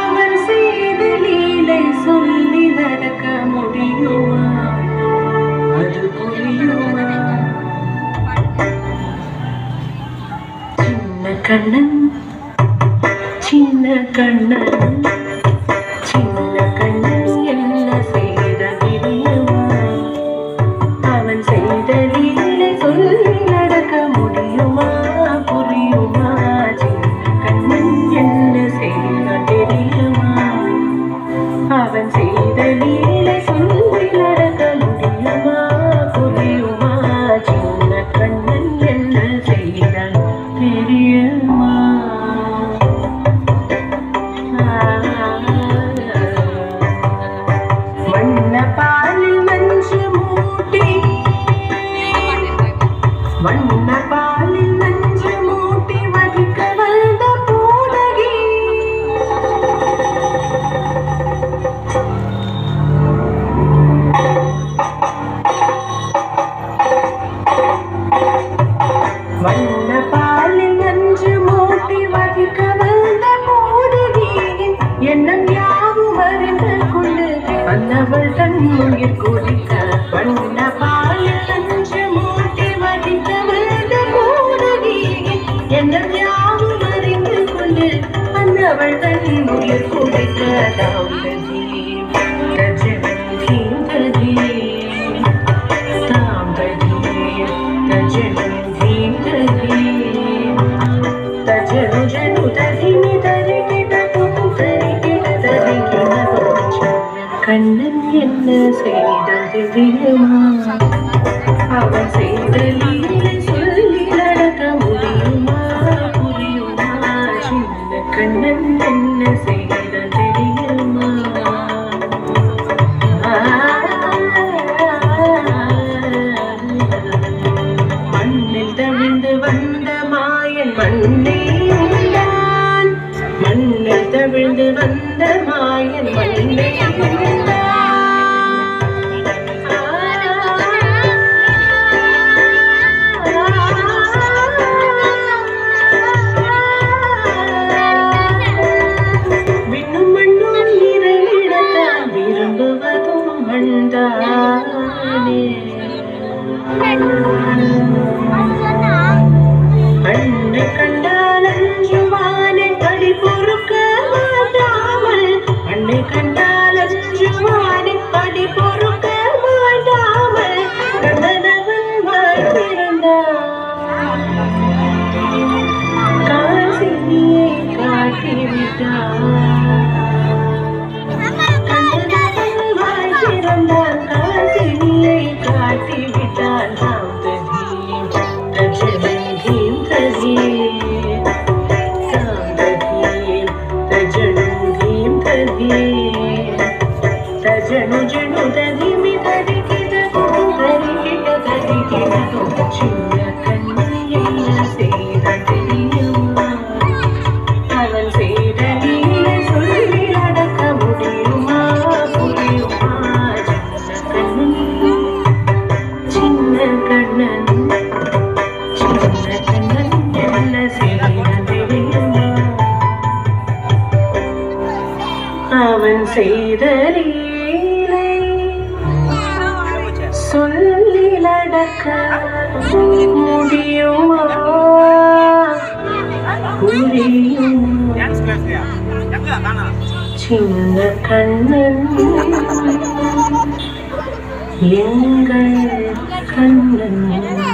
அவன் செய்த லீலை சொல்லி நடக்க முடியுமா? அது புரியுமா? சின்ன கண்ணன் சின்ன கண்ணன் சின்ன கண்ணன் என்ன செய்த தெரியுமா? அவன் செய்த லீலை சொல்லி நடக்க முடியுமா? புரியுமா? சின்ன கண்ணன் என்ன செய்த தெரியுமா? அவன் செய்த லீலை சொல்லி நடக்க முடியுமா? புரியுமா? சின்ன கண்ணன் என்ன செய்த தெரியுமா? வண்ணப்பாலில் மஞ்சு மூட்டி வண்ணப்பாலில் மஞ்சு மூட்டி வடிக்க வந்த பூதகி வண்ணப்பாலில் மஞ்சு மூட்டி வடிக்க வந்த பூதகி எண்ணம் யாவும் அறிந்து கொண்டு அன்னவள் தன் உயிர் குடிக்க வண்ணப்பாலில் மஞ்சு மூட்டி வடிக்க வந்த பூதகி எண்ணம் யாவும் அறிந்து கொண்டு அன்னவள் தன் உயிர் குடிக்க தாம் தஜீம் தஜனம் தஜீம் தாம் தஜீம் தஜனம் தஜீம் தஜனு ஜனு தஜிமி தரிகிடதும் தரிகிடதும் கண்ணன் என்ன செய்தது தெரியுமா? அவன் செய்த லீலை சொல்லி நடக்க முடியுமா? புரியுமா? சின்ன கண்ணன் என்ன செய்தது தெரியுமா? மண்ணில் தவிழ்ந்து வந்த மாயன் மண்ணே உண்டான். மண்ணில் தவிழ்ந்து வந்த மாயன் மண்ணே உண்டான். விண்ணும் மண்ணும் இரவிடத்தான் விரும்புவதும் மண்தானே. அண்ணை கண்டால் அஞ்சுவானை படி பொறுக்க மாட்டாமல் அண்ணை கண்டால் அஞ்சுவானை படி பொறுக்க மாட்டாமல் கண்ணனவன் வாழ்ந்திருந்தான். காசினியை காட்டிவிட்டான். கண்ணனவன் வாழ்ந்திருந்தான். காசினியை காட்டிவிட்டான். தஜனு ஜனு ததிமி தரிகிடதும் தரிகிடதும் சின்ன கண்ணன் என்ன செய்த தெரியுமா? அவன் செய்த லீலை சொல்லி நடக்க முடியுமா? புரியுமா? சின்ன கண்ணன் சின்ன கண்ணன் என்ன செய்த தெரியுமா? அவன் செய்த லீலை சொல்லி நடக்க முடியுமா? புரியுமா? சின்ன கண்ணன் எங்கள் கண்ணன்.